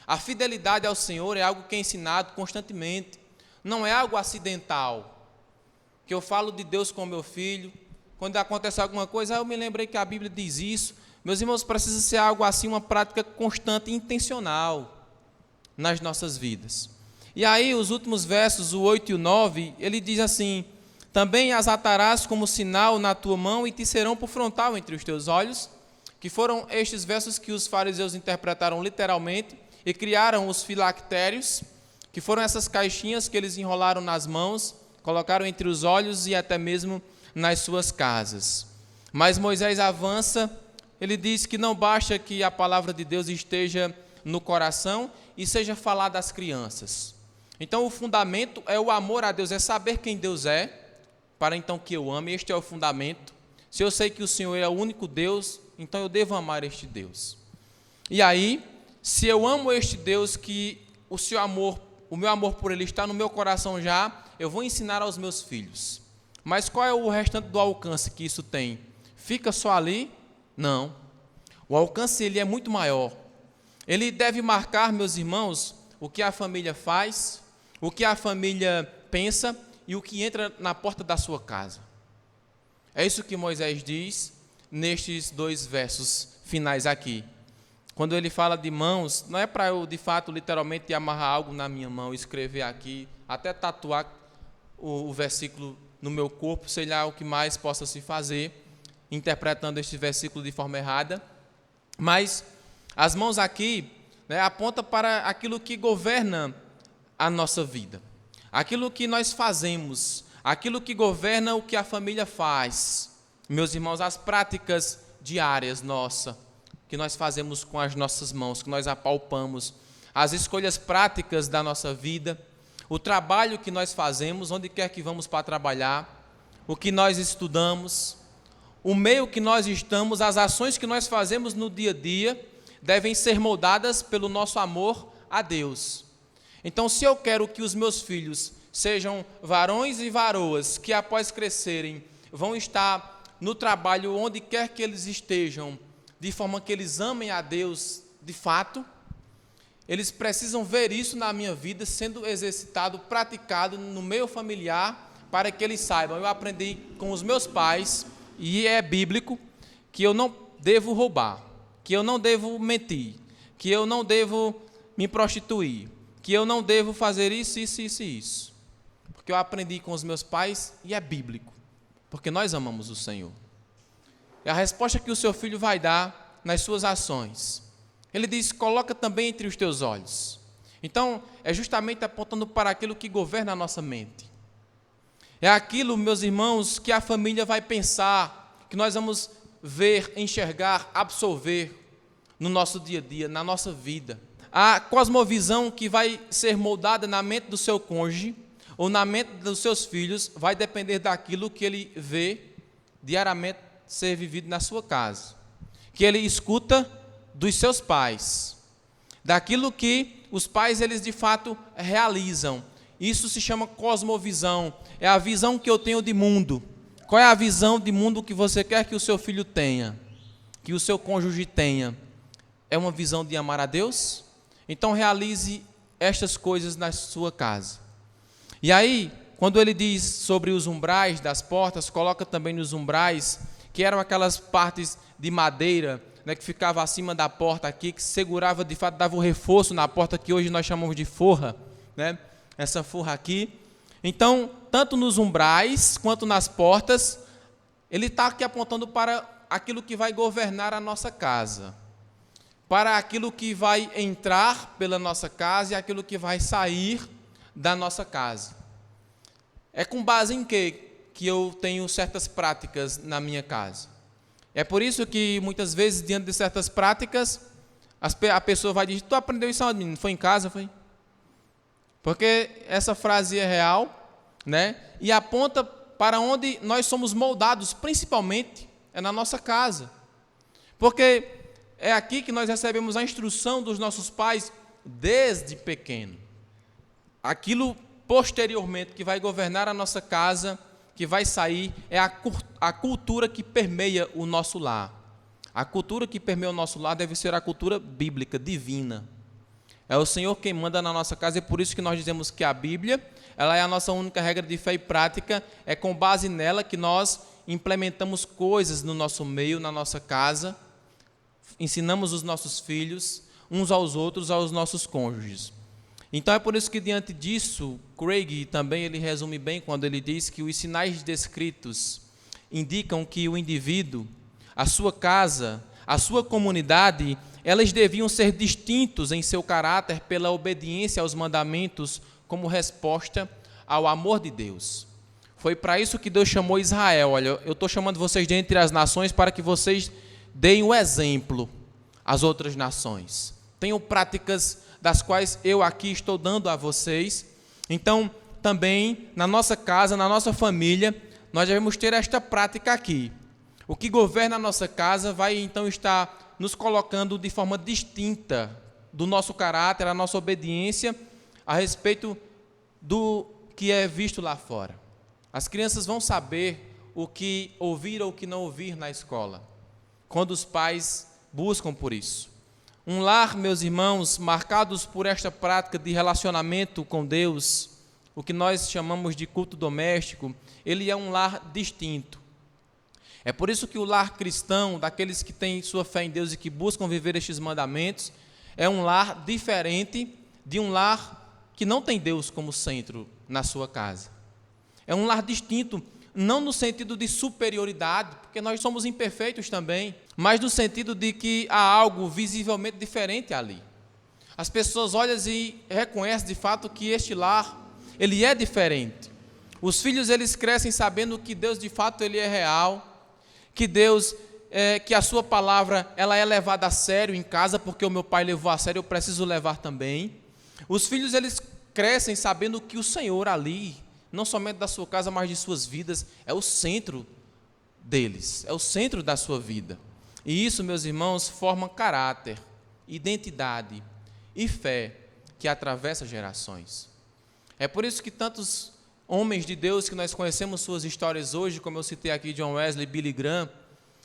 A fidelidade ao Senhor é algo que é ensinado constantemente. Não é algo acidental. Que eu falo de Deus com meu filho, quando acontece alguma coisa, eu me lembrei que a Bíblia diz isso. Meus irmãos, precisa ser algo assim, uma prática constante e intencional nas nossas vidas. E aí, os últimos versos, o 8 e o 9, ele diz assim: também as atarás como sinal na tua mão e te serão por frontal entre os teus olhos, que foram estes versos que os fariseus interpretaram literalmente e criaram os filactérios, que foram essas caixinhas que eles enrolaram nas mãos, colocaram entre os olhos e até mesmo nas suas casas. Mas Moisés avança, ele diz que não basta que a palavra de Deus esteja no coração e seja falada às crianças. Então o fundamento é o amor a Deus, é saber quem Deus é, para então que eu ame. Este é o fundamento. Se eu sei que o Senhor é o único Deus, então eu devo amar este Deus. E aí, se eu amo este Deus, que o meu amor por Ele está no meu coração já, eu vou ensinar aos meus filhos. Mas qual é o restante do alcance que isso tem? Fica só ali? Não. O alcance ele é muito maior. Ele deve marcar, meus irmãos, o que a família faz, o que a família pensa e o que entra na porta da sua casa. É isso que Moisés diz nestes 2 versos finais aqui. Quando ele fala de mãos, não é para eu, de fato, literalmente amarrar algo na minha mão, escrever aqui, até tatuar o versículo no meu corpo, sei lá o que mais possa se fazer, interpretando este versículo de forma errada. Mas as mãos aqui, apontam para aquilo que governa a nossa vida, aquilo que nós fazemos, aquilo que governa o que a família faz. Meus irmãos, as práticas diárias que nós fazemos com as nossas mãos, que nós apalpamos, as escolhas práticas da nossa vida, o trabalho que nós fazemos, onde quer que vamos para trabalhar, o que nós estudamos, o meio que nós estamos, as ações que nós fazemos no dia a dia, devem ser moldadas pelo nosso amor a Deus. Então, se eu quero que os meus filhos sejam varões e varoas que após crescerem vão estar no trabalho onde quer que eles estejam, de forma que eles amem a Deus de fato, eles precisam ver isso na minha vida sendo exercitado, praticado no meio familiar, para que eles saibam. Eu aprendi com os meus pais, e é bíblico, que eu não devo roubar, que eu não devo mentir, que eu não devo me prostituir, que eu não devo fazer isso, isso, isso e isso. Porque eu aprendi com os meus pais e é bíblico, porque nós amamos o Senhor. É a resposta que o seu filho vai dar nas suas ações. Ele diz, coloca também entre os teus olhos. Então, é justamente apontando para aquilo que governa a nossa mente. É aquilo, meus irmãos, que a família vai pensar, que nós vamos ver, enxergar, absorver no nosso dia a dia, na nossa vida. A cosmovisão que vai ser moldada na mente do seu cônjuge ou na mente dos seus filhos vai depender daquilo que ele vê diariamente ser vivido na sua casa, que ele escuta dos seus pais, daquilo que os pais eles de fato realizam. Isso se chama cosmovisão, é a visão que eu tenho de mundo. Qual é a visão de mundo que você quer que o seu filho tenha, que o seu cônjuge tenha? É uma visão de amar a Deus? Então realize estas coisas na sua casa. E aí, quando ele diz sobre os umbrais das portas, coloca também nos umbrais, que eram aquelas partes de madeira, né, que ficava acima da porta aqui, que segurava, de fato, dava um reforço na porta, que hoje nós chamamos de forra, né? Essa forra aqui. Então, tanto nos umbrais, quanto nas portas, ele está aqui apontando para aquilo que vai governar a nossa casa, para aquilo que vai entrar pela nossa casa e aquilo que vai sair da nossa casa. É com base em quê que eu tenho certas práticas na minha casa? É por isso que muitas vezes, diante de certas práticas, a pessoa vai dizer, tu aprendeu isso aonde, menino? Foi em casa? Foi? Porque essa frase é real, né? E aponta para onde nós somos moldados, principalmente, é na nossa casa. Porque é aqui que nós recebemos a instrução dos nossos pais desde pequeno. Aquilo posteriormente que vai governar a nossa casa, que vai sair, é a cultura que permeia o nosso lar. A cultura que permeia o nosso lar deve ser a cultura bíblica, divina. É o Senhor quem manda na nossa casa, e por isso que nós dizemos que a Bíblia, ela é a nossa única regra de fé e prática, é com base nela que nós implementamos coisas no nosso meio, na nossa casa, ensinamos os nossos filhos, uns aos outros, aos nossos cônjuges. Então é por isso que diante disso, Craig também ele resume bem quando ele diz que os sinais descritos indicam que o indivíduo, a sua casa, a sua comunidade, elas deviam ser distintos em seu caráter pela obediência aos mandamentos como resposta ao amor de Deus. Foi para isso que Deus chamou Israel. Olha, eu estou chamando vocês dentre as nações para que vocês deem o exemplo às outras nações. Tenham práticas das quais eu aqui estou dando a vocês. Então, também, na nossa casa, na nossa família, nós devemos ter esta prática aqui. O que governa a nossa casa vai, então, estar nos colocando de forma distinta do nosso caráter, a nossa obediência a respeito do que é visto lá fora. As crianças vão saber o que ouvir ou o que não ouvir na escola, quando os pais buscam por isso. Um lar, meus irmãos, marcados por esta prática de relacionamento com Deus, o que nós chamamos de culto doméstico, ele é um lar distinto. É por isso que o lar cristão, daqueles que têm sua fé em Deus e que buscam viver estes mandamentos, é um lar diferente de um lar que não tem Deus como centro na sua casa. É um lar distinto, não no sentido de superioridade, porque nós somos imperfeitos também, mas no sentido de que há algo visivelmente diferente ali. As pessoas olham e reconhecem de fato que este lar, ele é diferente. Os filhos, eles crescem sabendo que Deus de fato ele é real, que Deus, que a sua palavra ela é levada a sério em casa, porque o meu pai levou a sério, eu preciso levar também. Os filhos, eles crescem sabendo que o Senhor ali, não somente da sua casa, mas de suas vidas, é o centro deles, é o centro da sua vida. E isso, meus irmãos, forma caráter, identidade e fé que atravessa gerações. É por isso que tantos homens de Deus que nós conhecemos suas histórias hoje, como eu citei aqui, John Wesley, Billy Graham,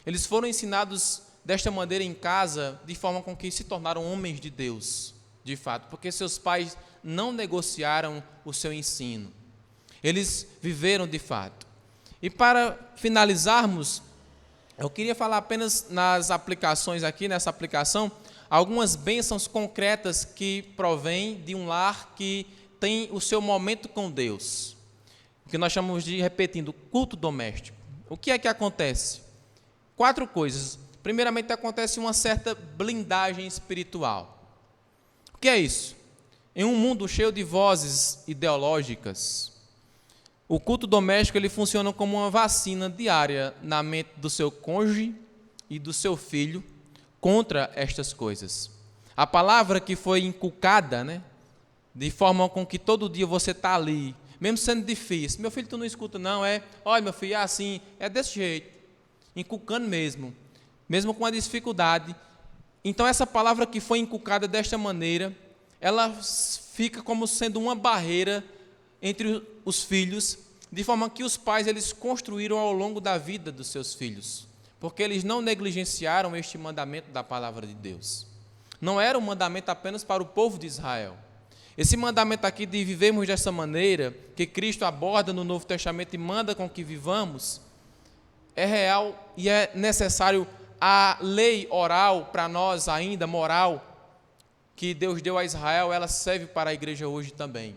eles foram ensinados desta maneira em casa, de forma com que se tornaram homens de Deus, de fato, porque seus pais não negociaram o seu ensino. Eles viveram de fato. E para finalizarmos, eu queria falar apenas nas aplicações aqui, nessa aplicação, algumas bênçãos concretas que provêm de um lar que tem o seu momento com Deus. O que nós chamamos de, repetindo, culto doméstico. O que é que acontece? 4 coisas. primeiramente acontece uma certa blindagem espiritual. O que é isso? Em um mundo cheio de vozes ideológicas, o culto doméstico ele funciona como uma vacina diária na mente do seu cônjuge e do seu filho contra estas coisas. A palavra que foi inculcada, né, de forma com que todo dia você está ali, mesmo sendo difícil. Meu filho, tu não escuta não, olha meu filho, é assim, é desse jeito, inculcando mesmo com a dificuldade. Então essa palavra que foi inculcada desta maneira, ela fica como sendo uma barreira entre os filhos, de forma que os pais eles construíram ao longo da vida dos seus filhos, porque eles não negligenciaram este mandamento da palavra de Deus. Não era um mandamento apenas para o povo de Israel. Esse mandamento aqui de vivermos dessa maneira, que Cristo aborda no Novo Testamento e manda com que vivamos, é real e é necessário. A lei oral para nós ainda, moral, que Deus deu a Israel, ela serve para a igreja hoje também.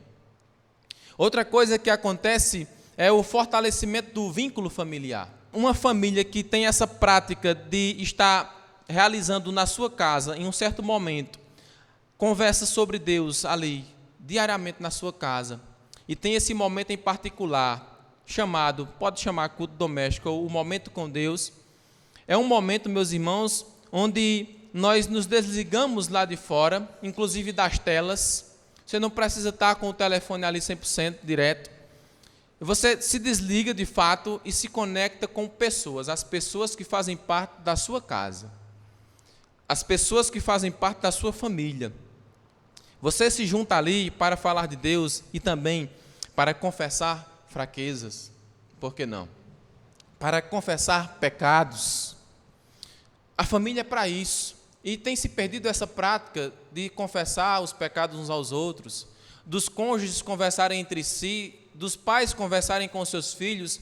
Outra coisa que acontece é o fortalecimento do vínculo familiar. Uma família que tem essa prática de estar realizando na sua casa, em um certo momento, conversa sobre Deus ali, diariamente na sua casa, e tem esse momento em particular, pode chamar culto doméstico, ou o momento com Deus, é um momento, meus irmãos, onde nós nos desligamos lá de fora, inclusive das telas. Você não precisa estar com o telefone ali 100% direto. Você se desliga de fato e se conecta com pessoas, as pessoas que fazem parte da sua casa, as pessoas que fazem parte da sua família. Você se junta ali para falar de Deus e também para confessar fraquezas, por que não? Para confessar pecados. A família é para isso. E tem se perdido essa prática de confessar os pecados uns aos outros, dos cônjuges conversarem entre si, dos pais conversarem com seus filhos.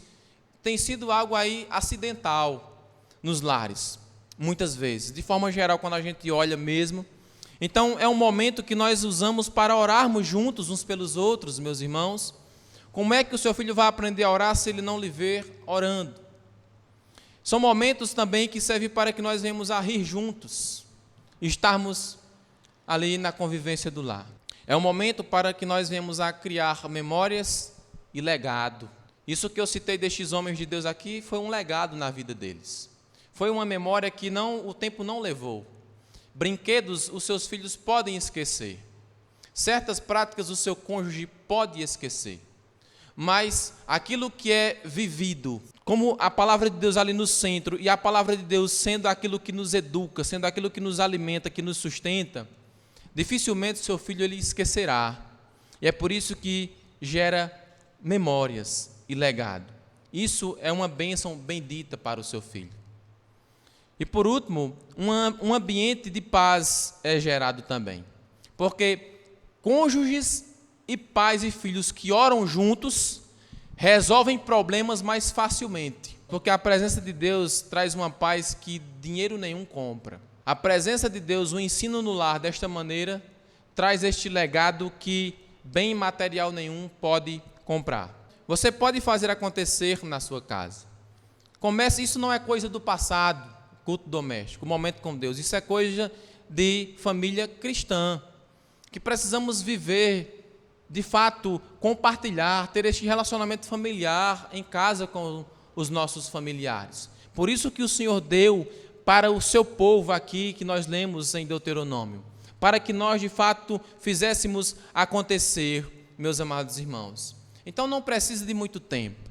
Tem sido algo aí acidental nos lares, muitas vezes. De forma geral, quando a gente olha mesmo. Então, é um momento que nós usamos para orarmos juntos uns pelos outros, meus irmãos. Como é que o seu filho vai aprender a orar se ele não lhe ver orando? São momentos também que servem para que nós venhamos a rir juntos, estarmos ali na convivência do lar. É um momento para que nós venhamos a criar memórias e legado. Isso que eu citei destes homens de Deus aqui foi um legado na vida deles. Foi uma memória que o tempo não levou. Brinquedos os seus filhos podem esquecer. Certas práticas o seu cônjuge pode esquecer. Mas aquilo que é vivido, como a palavra de Deus ali no centro, e a palavra de Deus sendo aquilo que nos educa, sendo aquilo que nos alimenta, que nos sustenta, dificilmente seu filho ele esquecerá. E é por isso que gera memórias e legado. Isso é uma bênção bendita para o seu filho. E por último, um ambiente de paz é gerado também. Porque cônjuges e pais e filhos que oram juntos resolvem problemas mais facilmente, porque a presença de Deus traz uma paz que dinheiro nenhum compra. A presença de Deus, o ensino no lar desta maneira, traz este legado que bem material nenhum pode comprar. Você pode fazer acontecer na sua casa. Isso não é coisa do passado, culto doméstico, o momento com Deus. Isso é coisa de família cristã, que precisamos viver, de fato, compartilhar, ter este relacionamento familiar em casa com os nossos familiares. Por isso que o Senhor deu para o seu povo aqui, que nós lemos em Deuteronômio, para que nós, de fato, fizéssemos acontecer, meus amados irmãos. Então, não precisa de muito tempo.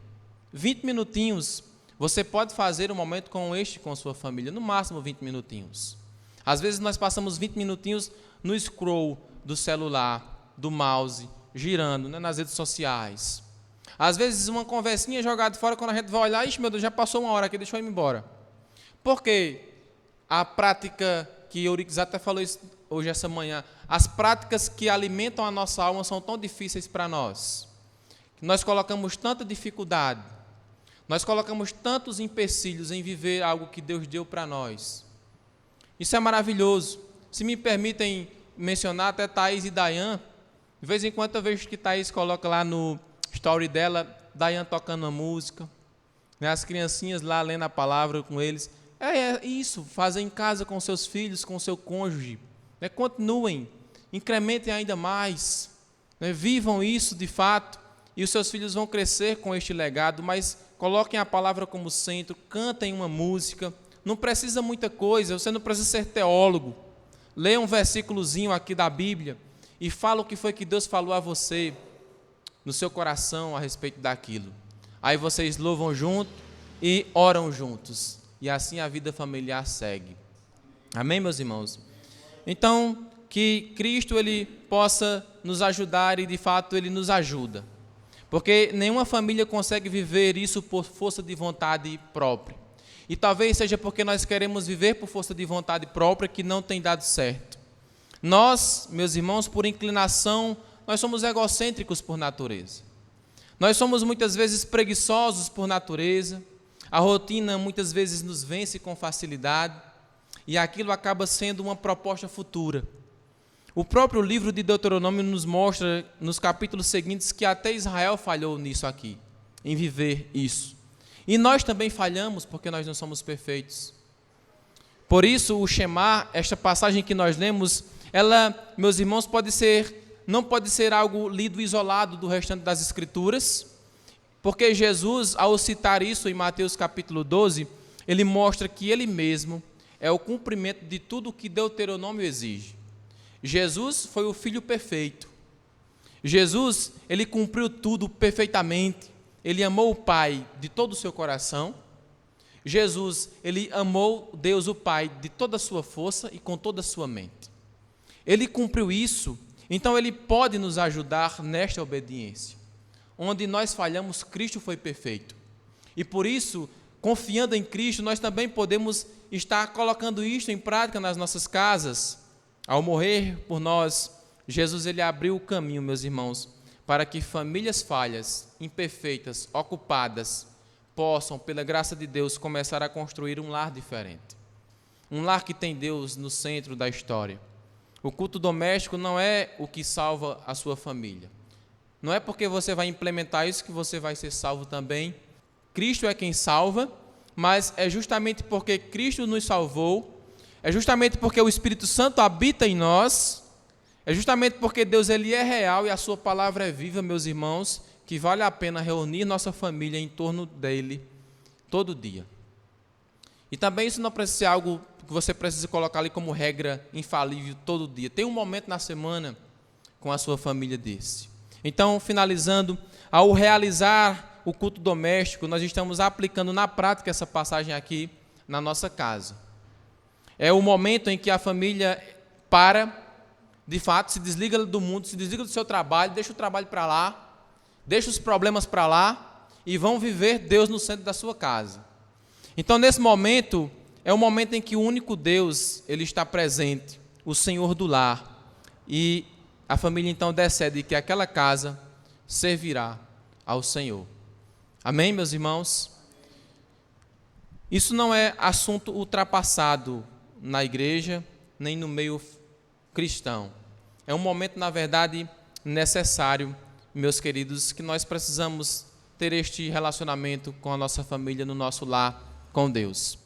20 minutinhos, você pode fazer um momento como este com a sua família, no máximo 20 minutinhos. Às vezes, nós passamos 20 minutinhos no scroll do celular, do mouse, girando, né, nas redes sociais. Às vezes uma conversinha jogada fora, quando a gente vai olhar, meu Deus, já passou uma hora aqui, deixa eu ir embora. Porque a prática, que Euriques até falou isso hoje essa manhã, as práticas que alimentam a nossa alma são tão difíceis para nós. Nós colocamos tanta dificuldade, nós colocamos tantos empecilhos em viver algo que Deus deu para nós. Isso é maravilhoso. Se me permitem mencionar até Thaís e Dayan, de vez em quando eu vejo que Thaís coloca lá no story dela, Dayan tocando uma música, né, as criancinhas lá lendo a palavra com eles. É isso, fazem em casa com seus filhos, com seu cônjuge. Continuem, incrementem ainda mais, vivam isso de fato, e os seus filhos vão crescer com este legado, mas coloquem a palavra como centro, cantem uma música, não precisa muita coisa, você não precisa ser teólogo. Leia um versículozinho aqui da Bíblia e fala o que foi que Deus falou a você, no seu coração, a respeito daquilo. Aí vocês louvam junto e oram juntos. E assim a vida familiar segue. Amém, meus irmãos? Então, que Cristo ele possa nos ajudar e de fato ele nos ajuda. Porque nenhuma família consegue viver isso por força de vontade própria. E talvez seja porque nós queremos viver por força de vontade própria que não tem dado certo. Nós, meus irmãos, por inclinação, nós somos egocêntricos por natureza. Nós somos muitas vezes preguiçosos por natureza. A rotina muitas vezes nos vence com facilidade e aquilo acaba sendo uma proposta futura. O próprio livro de Deuteronômio nos mostra nos capítulos seguintes que até Israel falhou nisso aqui, em viver isso. E nós também falhamos porque nós não somos perfeitos. Por isso o Shema, esta passagem que nós lemos, ela, meus irmãos, não pode ser algo lido isolado do restante das Escrituras, porque Jesus, ao citar isso em Mateus capítulo 12, ele mostra que ele mesmo é o cumprimento de tudo o que Deuteronômio exige. Jesus foi o Filho perfeito. Jesus, ele cumpriu tudo perfeitamente. Ele amou o Pai de todo o seu coração. Jesus, ele amou Deus o Pai de toda a sua força e com toda a sua mente. Ele cumpriu isso, então ele pode nos ajudar nesta obediência. Onde nós falhamos, Cristo foi perfeito. E por isso, confiando em Cristo, nós também podemos estar colocando isto em prática nas nossas casas. Ao morrer por nós, Jesus ele abriu o caminho, meus irmãos, para que famílias falhas, imperfeitas, ocupadas, possam, pela graça de Deus, começar a construir um lar diferente. Um lar que tem Deus no centro da história. O culto doméstico não é o que salva a sua família. Não é porque você vai implementar isso que você vai ser salvo também. Cristo é quem salva, mas é justamente porque Cristo nos salvou, é justamente porque o Espírito Santo habita em nós, é justamente porque Deus ele é real e a sua palavra é viva, meus irmãos, que vale a pena reunir nossa família em torno dele todo dia. E também isso não precisa ser algo que você precisa colocar ali como regra infalível todo dia. Tem um momento na semana com a sua família desse. Então, finalizando, ao realizar o culto doméstico, nós estamos aplicando na prática essa passagem aqui na nossa casa. É o momento em que a família para, de fato, se desliga do mundo, se desliga do seu trabalho, deixa o trabalho para lá, deixa os problemas para lá e vão viver Deus no centro da sua casa. Então, nesse momento, é o momento em que o único Deus ele está presente, o Senhor do lar. E a família então decide que aquela casa servirá ao Senhor. Amém, meus irmãos? Isso não é assunto ultrapassado na igreja, nem no meio cristão. É um momento, na verdade, necessário, meus queridos, que nós precisamos ter este relacionamento com a nossa família, no nosso lar, com Deus.